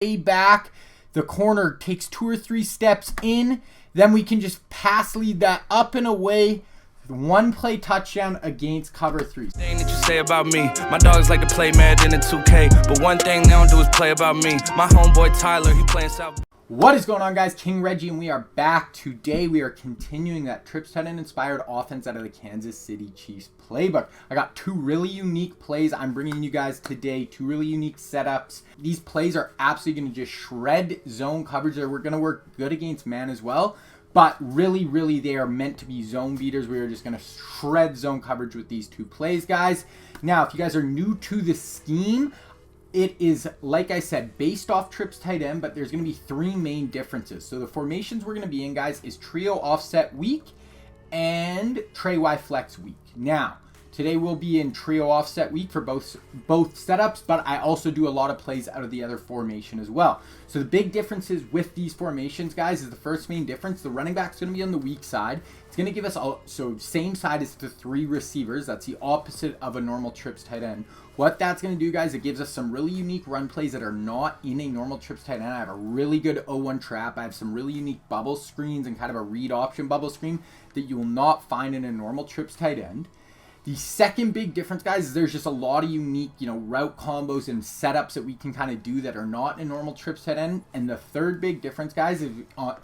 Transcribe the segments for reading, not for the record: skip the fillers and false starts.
way back. The corner takes 2 or 3 steps in. Then we can just pass lead that up and away. One play touchdown against cover 3. Thing that you say about me, my dogs like to play Madden in 2K, but one thing they don't do is play about me. My homeboy Tyler, he playing South. What is going on, guys? King Reggie, and we are back. Today we are continuing that trips tight end inspired offense out of the Kansas City Chiefs playbook. I got 2 really unique plays I'm bringing you guys today, 2 really unique setups. These plays are absolutely going to just shred zone coverage. We're going to work good against man as well, but really they are meant to be zone beaters. We are just going to shred zone coverage with these 2 plays, guys. Now, if you guys are new to the scheme, it is, like I said, based off trips tight end, but there's going to be 3 main differences. So the formations we're going to be in, guys, is trio offset weak and Trey Y flex weak. Now, today we'll be in trio offset weak for both setups, but I also do a lot of plays out of the other formation as well. So the big differences with these formations, guys, is the first main difference. The running back's going to be on the weak side. It's going to give us all, so same side as the 3 receivers. That's the opposite of a normal trips tight end. What that's going to do, guys, it gives us some really unique run plays that are not in a normal trips tight end. I have a really good 0-1 trap. I have some really unique bubble screens and kind of a read option bubble screen that you will not find in a normal trips tight end. The second big difference, guys, is there's just a lot of unique, route combos and setups that we can kind of do that are not in normal trips tight end. And the third big difference, guys, is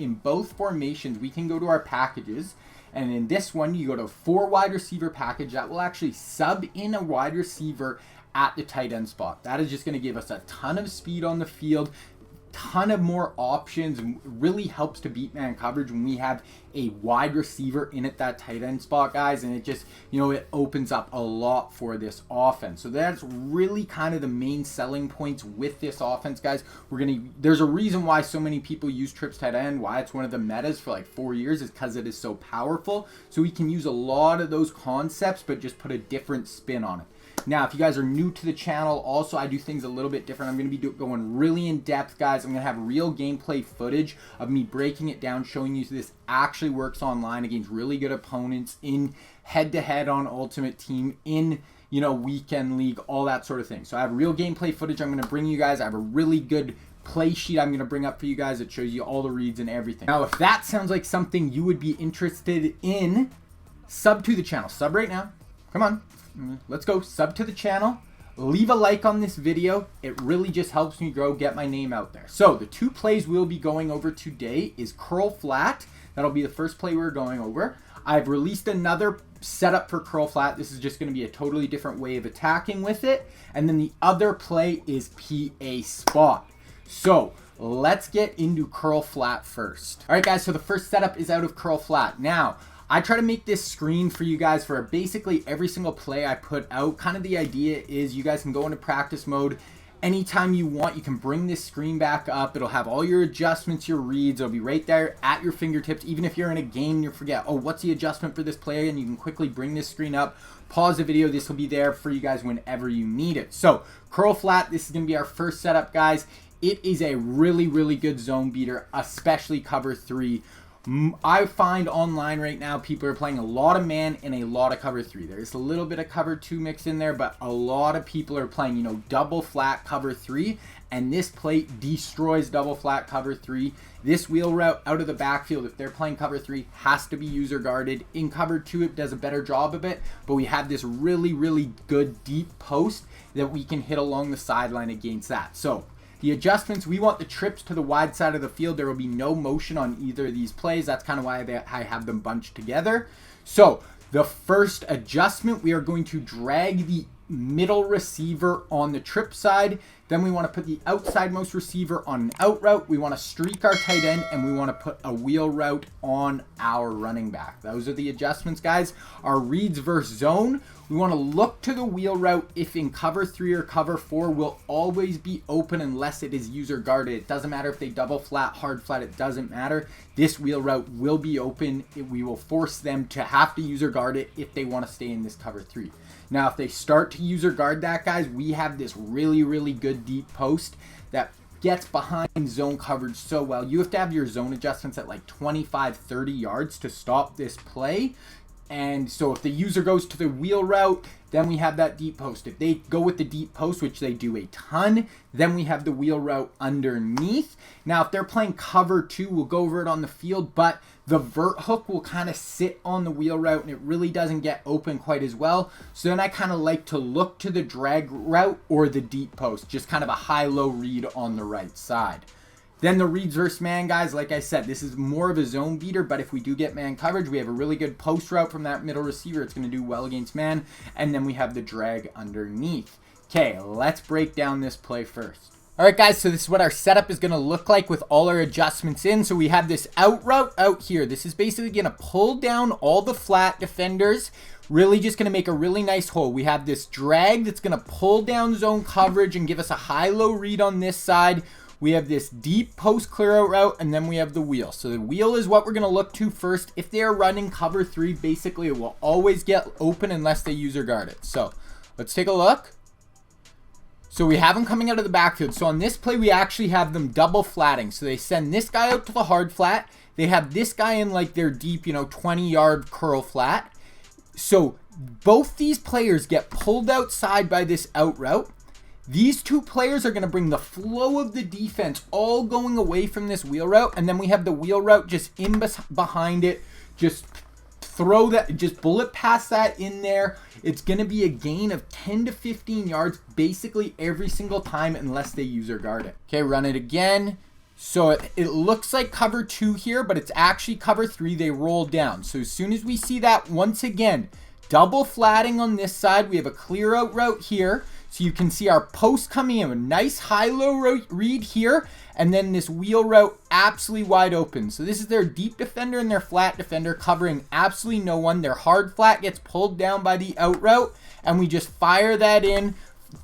in both formations, we can go to our packages. And in this one, you go to 4 wide receiver package. That will actually sub in a wide receiver at the tight end spot. That is just going to give us a ton of speed on the field, ton of more options, and really helps to beat man coverage when we have a wide receiver in at that tight end spot, guys. And it just, it opens up a lot for this offense. So that's really kind of the main selling points with this offense, guys. There's a reason why so many people use trips tight end, why it's one of the metas for like 4 years, is because it is so powerful. So we can use a lot of those concepts, but just put a different spin on it. Now, if you guys are new to the channel, also, I do things a little bit different. I'm going to be going really in depth, guys. I'm going to have real gameplay footage of me breaking it down, showing you this actually works online against really good opponents in head-to-head on Ultimate Team, in, weekend league, all that sort of thing. So I have real gameplay footage I'm going to bring you guys. I have a really good play sheet I'm going to bring up for you guys that shows you all the reads and everything. Now, if that sounds like something you would be interested in, sub to the channel. Sub right now. Come on. Let's go. Sub to the channel. Leave a like on this video. It really just helps me grow, get my name out there. So the 2 plays we'll be going over today is curl flat. That'll be the first play we're going over. I've released another setup for curl flat. This is just going to be a totally different way of attacking with it. And then the other play is PA spot. So let's get into curl flat first. All right, guys. So the first setup is out of curl flat. Now, I try to make this screen for you guys for basically every single play I put out. Kind of the idea is you guys can go into practice mode anytime you want. You can bring this screen back up. It'll have all your adjustments, your reads. It'll be right there at your fingertips. Even if you're in a game and you forget, oh, what's the adjustment for this play? And you can quickly bring this screen up, pause the video. This will be there for you guys whenever you need it. So curl flat, this is going to be our first setup, guys. It is a really good zone beater, especially cover 3. I find online right now people are playing a lot of man and a lot of cover 3. There's a little bit of cover 2 mixed in there, but a lot of people are playing, double flat cover 3, and this play destroys double flat cover 3. This wheel route out of the backfield, if they're playing cover 3, has to be user guarded. In cover 2, it does a better job of it, but we have this really good deep post that we can hit along the sideline against that. So the adjustments, we want the trips to the wide side of the field. There will be no motion on either of these plays. That's kind of why I have them bunched together. So the first adjustment, we are going to drag the middle receiver on the trip side. Then we want to put the outsidemost receiver on an out route. We want to streak our tight end, and we want to put a wheel route on our running back. Those are the adjustments, guys. Our reads versus zone, we want to look to the wheel route if in cover 3 or cover 4 will always be open unless it is user guarded. It doesn't matter if they double flat, hard flat, it doesn't matter. This wheel route will be open. We will force them to have to user guard it if they want to stay in this cover 3. Now, if they start to user guard that, guys, we have this really good deep post that gets behind zone coverage so well. You have to have your zone adjustments at like 25-30 yards to stop this play. And so if the user goes to the wheel route, then we have that deep post. If they go with the deep post, which they do a ton, then we have the wheel route underneath. Now, if they're playing cover 2, we'll go over it on the field, but the vert hook will kind of sit on the wheel route and it really doesn't get open quite as well. So then I kind of like to look to the drag route or the deep post, just kind of a high-low read on the right side. Then the reads versus man, guys, like I said, this is more of a zone beater, but if we do get man coverage, we have a really good post route from that middle receiver. It's going to do well against man, and then we have the drag underneath. Okay, let's break down this play first. All right, guys, so this is what our setup is going to look like with all our adjustments in. So we have this out route out here. This is basically going to pull down all the flat defenders, really just going to make a really nice hole. We have this drag that's going to pull down zone coverage and give us a high-low read on this side. We have this deep post clear out route, and then we have the wheel. So the wheel is what we're going to look to first. If they are running cover 3, basically it will always get open unless they user guard it. So let's take a look. So we have them coming out of the backfield. So on this play, we actually have them double flatting. So they send this guy out to the hard flat. They have this guy in like their deep, 20-yard curl flat. So both these players get pulled outside by this out route. These two players are going to bring the flow of the defense all going away from this wheel route. And then we have the wheel route just in behind it. Just throw that, just bullet past that in there. It's going to be a gain of 10 to 15 yards basically every single time unless they user guard it. Okay, run it again. So it looks like cover 2 here, but it's actually cover 3. They roll down. So as soon as we see that, once again, double flatting on this side. We have a clear out route here. So you can see our post coming in, a nice high-low read here, and then this wheel route absolutely wide open. So this is their deep defender and their flat defender covering absolutely no one. Their hard flat gets pulled down by the out route, and we just fire that in.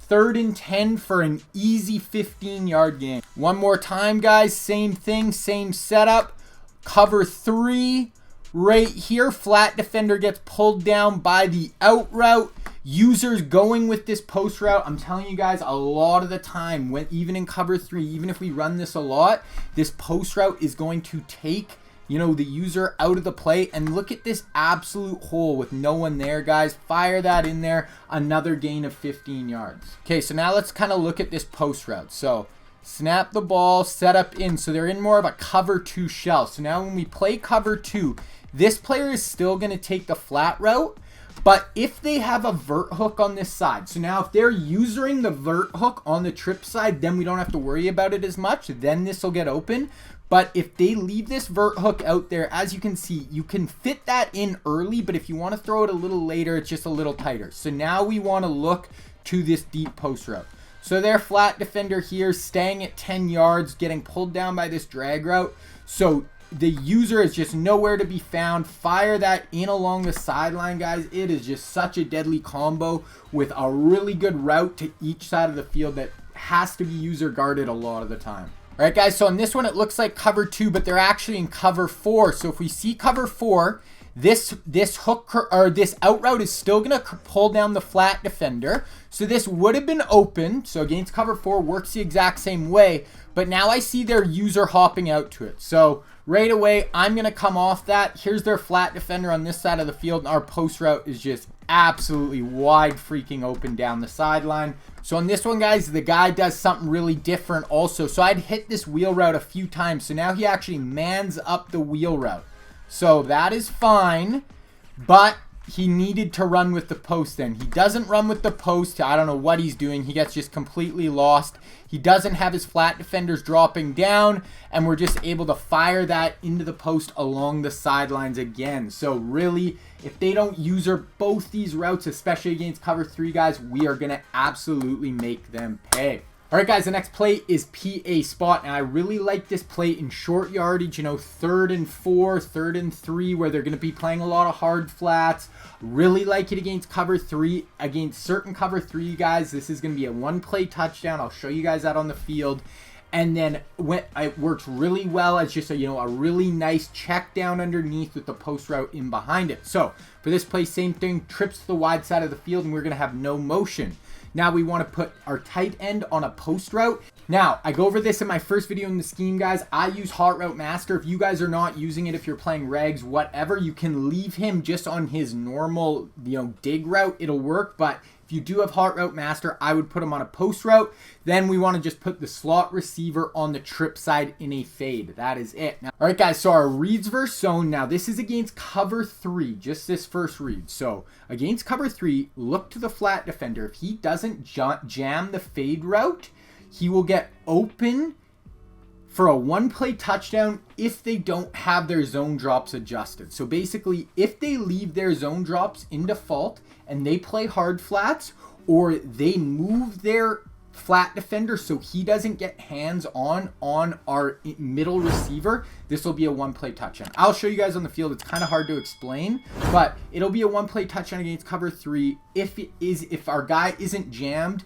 3rd and 10 for an easy 15-yard gain. One more time, guys. Same thing, same setup. Cover 3 right here. Flat defender gets pulled down by the out route. Users going with this post route. I'm telling you guys, a lot of the time, even in cover 3, even if we run this a lot, this post route is going to take, the user out of the play. And look at this absolute hole with no one there, guys. Fire that in there. Another gain of 15 yards. Okay, so now let's kind of look at this post route. So snap the ball, set up in. So they're in more of a cover 2 shell. So now when we play cover 2, this player is still going to take the flat route. But if they have a vert hook on this side, so now if they're using the vert hook on the trip side, then we don't have to worry about it as much. Then this will get open. But if they leave this vert hook out there, as you can see, you can fit that in early. But if you want to throw it a little later, it's just a little tighter. So now we want to look to this deep post route. So their flat defender here staying at 10 yards, getting pulled down by this drag route. So the user is just nowhere to be found. Fire that in along the sideline, guys. It is just such a deadly combo with a really good route to each side of the field that has to be user guarded a lot of the time. All right, guys, so on this one, it looks like cover 2, but they're actually in cover 4. So if we see cover 4, this hook or this out route is still going to pull down the flat defender. So this would have been open. So against cover 4 works the exact same way. But now I see their user hopping out to it. So right away, I'm going to come off that. Here's their flat defender on this side of the field. And our post route is just absolutely wide freaking open down the sideline. So on this one, guys, the guy does something really different also. So I'd hit this wheel route a few times. So now he actually mans up the wheel route. So that is fine, but he needed to run with the post then. He doesn't run with the post. I don't know what he's doing. He gets just completely lost. He doesn't have his flat defenders dropping down, and we're just able to fire that into the post along the sidelines again. So really, if they don't user both these routes, especially against cover 3 guys, we are going to absolutely make them pay. All right, guys, the next play is PA spot. And I really like this play in short yardage, 3rd and 4, 3rd and 3, where they're going to be playing a lot of hard flats. Really like it against cover 3. Against certain cover 3 guys, this is going to be a 1-play touchdown. I'll show you guys that on the field. And then when it works really well as just a really nice check down underneath with the post route in behind it. So for this play, same thing, trips to the wide side of the field, and we're going to have no motion. Now we want to put our tight end on a post route. Now, I go over this in my first video in the scheme, guys. I use Hot Route Master. If you guys are not using it, if you're playing regs, whatever, you can leave him just on his normal, dig route. It'll work, but if you do have Hot Route Master, I would put him on a post route. Then we want to just put the slot receiver on the trip side in a fade. That is it. Now, all right, guys, so our reads versus zone. Now, this is against cover 3, just this first read. So against cover 3, look to the flat defender. If he doesn't jam the fade route, he will get open for a one-play touchdown if they don't have their zone drops adjusted. So basically, if they leave their zone drops in default and they play hard flats, or they move their flat defender so he doesn't get hands on our middle receiver, this will be a one-play touchdown. I'll show you guys on the field. It's kind of hard to explain, but it'll be a one-play touchdown against cover 3 if our guy isn't jammed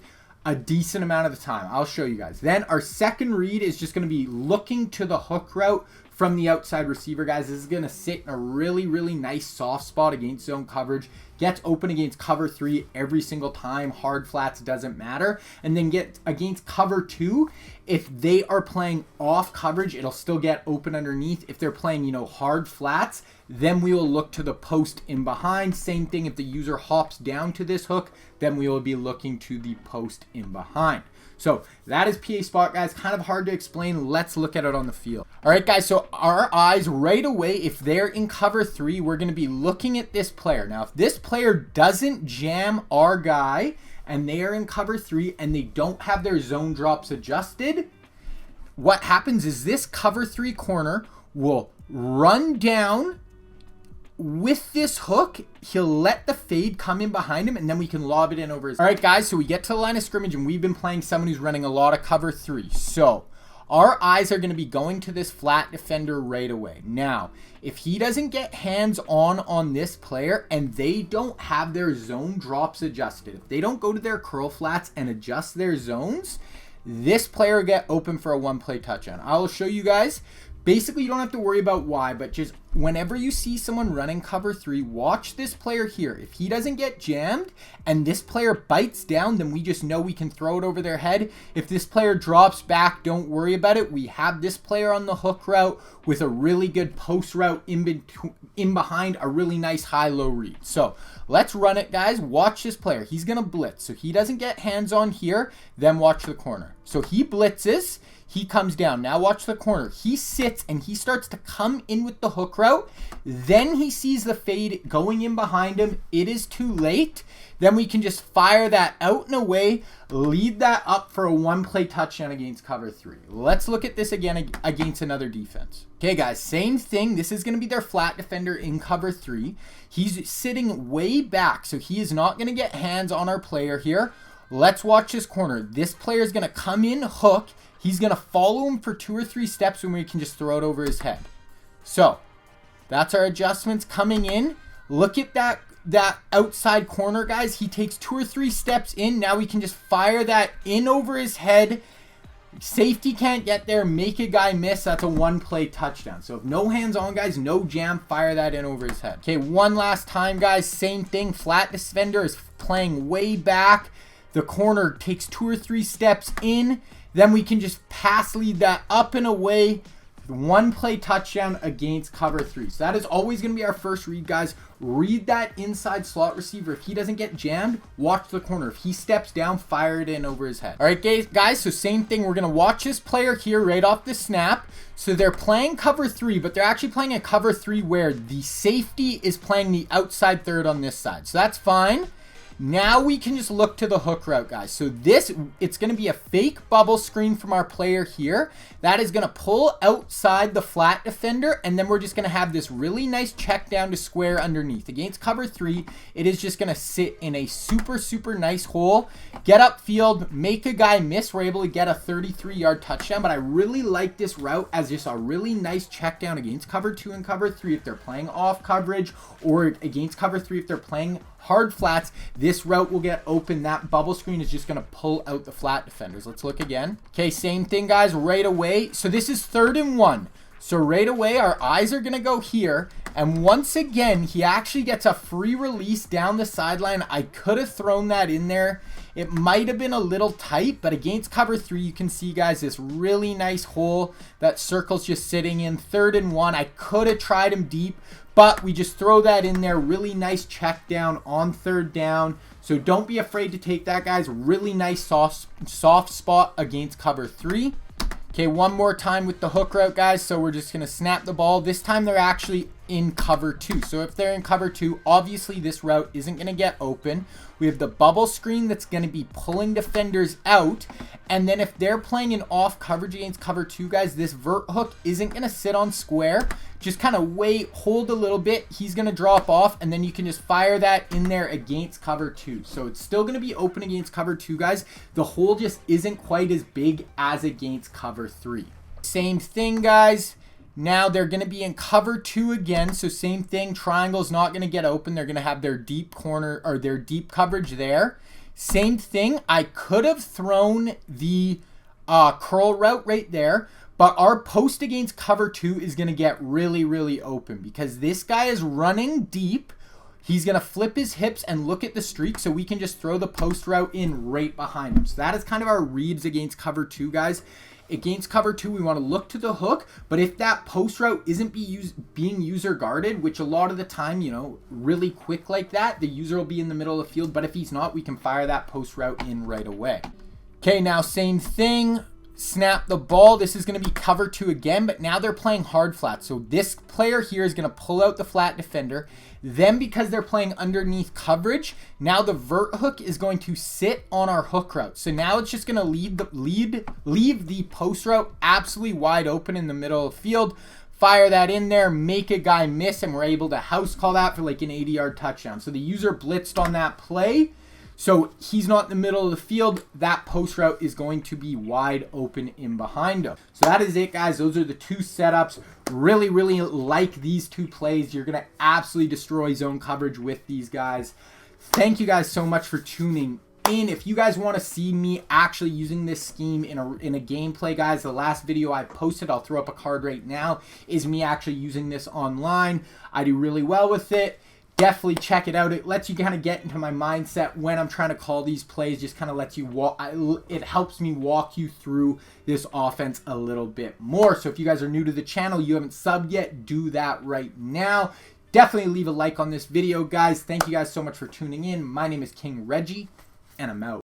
a decent amount of the time. I'll show you guys. Then our second read is just going to be looking to the hook route from the outside receiver, guys. This is going to sit in a really, really nice soft spot against zone coverage. Gets open against cover 3 every single time. Hard flats, doesn't matter. And then get against cover 2. If they are playing off coverage, it'll still get open underneath. If they're playing, hard flats, then we will look to the post in behind. Same thing, if the user hops down to this hook, then we will be looking to the post in behind. So that is PA spot, guys. Kind of hard to explain. Let's look at it on the field. All right, guys. So our eyes right away, if they're in cover 3, we're going to be looking at this player. Now, if this player doesn't jam our guy and they are in cover 3 and they don't have their zone drops adjusted, what happens is this cover 3 corner will run down with this hook. He'll let the fade come in behind him, and then we can lob it in over his. All right, guys, so we get to the line of scrimmage, and we've been playing someone who's running a lot of cover 3. So our eyes are going to be going to this flat defender right away. Now, if he doesn't get hands on this player and they don't have their zone drops adjusted, if they don't go to their curl flats and adjust their zones, this player will get open for a one-play touchdown. I'll show you guys. Basically, you don't have to worry about why, but just whenever you see someone running cover 3, watch this player here. If he doesn't get jammed and this player bites down, then we just know we can throw it over their head. If this player drops back, don't worry about it. We have this player on the hook route with a really good post route in behind a really nice high-low read. So let's run it, guys. Watch this player. He's going to blitz. So he doesn't get hands on here, then watch the corner. So he blitzes. He comes down. Now watch the corner. He sits and he starts to come in with the hook route. Then he sees the fade going in behind him. It is too late. Then we can just fire that out and away, lead that up for a one-play touchdown against cover 3. Let's look at this again against another defense. Okay, guys, same thing. This is going to be their flat defender in cover 3. He's sitting way back, so he is not going to get hands on our player here. Let's watch this corner. This player is going to come in, hook. He's going to follow him for 2 or 3 steps when we can just throw it over his head. So that's our adjustments coming in. Look at that outside corner, guys. He takes 2 or 3 steps in. Now we can just fire that in over his head. Safety can't get there. Make a guy miss. That's a one-play touchdown. So if no hands on, guys, no jam, fire that in over his head. Okay, one last time, guys. Same thing. Flat defender is playing way back. The corner takes 2 or 3 steps in. Then we can just pass lead that up and away. One-play touchdown against cover 3. So that is always going to be our first read, guys. Read that inside slot receiver. If he doesn't get jammed, watch the corner. If he steps down, fire it in over his head. All right, guys, so same thing. We're going to watch this player here right off the snap. So they're playing cover 3, but they're actually playing a cover 3 where the safety is playing the outside third on this side. So that's fine. Now we can just look to the hook route, guys. So it's going to be a fake bubble screen from our player here. That is going to pull outside the flat defender, and then we're just going to have this really nice check down to square underneath. Against cover 3, it is just going to sit in a super, super nice hole. Get upfield, make a guy miss. We're able to get a 33-yard touchdown, but I really like this route as just a really nice check down against cover 2 and cover 3 if they're playing off coverage, or against cover 3 if they're playing hard flats. This route will get open. That bubble screen is just going to pull out the flat defenders. Let's look again. Okay, same thing, guys, right away. So this is 3rd and 1. So right away, our eyes are going to go here. And once again, he actually gets a free release down the sideline. I could have thrown that in there It might have been a little tight, but against cover 3, you can see, guys, this really nice hole that Circle's just sitting in. 3rd and 1. I could have tried him deep, but we just throw that in there. Really nice check down on 3rd down. So don't be afraid to take that, guys. Really nice soft spot against cover 3. Okay, one more time with the hook route, guys. So we're just going to snap the ball. This time they're actually in cover 2. So if they're in cover 2, obviously this route isn't going to get open. We have the bubble screen that's going to be pulling defenders out. And then if they're playing an off coverage against cover 2, guys, this vert hook isn't going to sit on square. Just kind of wait, hold a little bit. He's going to drop off, and then you can just fire that in there against cover 2. So it's still going to be open against cover 2, guys. The hole just isn't quite as big as against cover 3. Same thing, guys. Now they're going to be in cover 2 again. So same thing. Triangle's not going to get open. They're going to have their deep corner or their deep coverage there. Same thing. I could have thrown the curl route right there. But our post against cover 2 is going to get really, really open because this guy is running deep. He's going to flip his hips and look at the streak, so we can just throw the post route in right behind him. So that is kind of our reads against cover 2, guys. Against cover 2, we want to look to the hook, but if that post route isn't being user guarded, which a lot of the time, you know, really quick like that, the user will be in the middle of the field, but if he's not, we can fire that post route in right away. Okay, now same thing. Snap the ball. This is going to be cover 2 again, but now they're playing hard flat. So this player here is going to pull out the flat defender. Then because they're playing underneath coverage, now the vert hook is going to sit on our hook route. So now it's just going to leave the post route absolutely wide open in the middle of the field. Fire that in there, make a guy miss, and we're able to house call that for like an 80-yard touchdown. So the user blitzed on that play. So he's not in the middle of the field. That post route is going to be wide open in behind him. So that is it, guys. Those are the 2 setups. Really, really like these 2 plays. You're going to absolutely destroy zone coverage with these guys. Thank you guys so much for tuning in. If you guys want to see me actually using this scheme in a gameplay, guys, the last video I posted, I'll throw up a card right now, is me actually using this online. I do really well with it. Definitely check it out. It lets you kind of get into my mindset when I'm trying to call these plays. Just kind of lets you walk. It helps me walk you through this offense a little bit more. So if you guys are new to the channel, you haven't subbed yet, do that right now. Definitely leave a like on this video, guys. Thank you guys so much for tuning in. My name is King Reggie, and I'm out.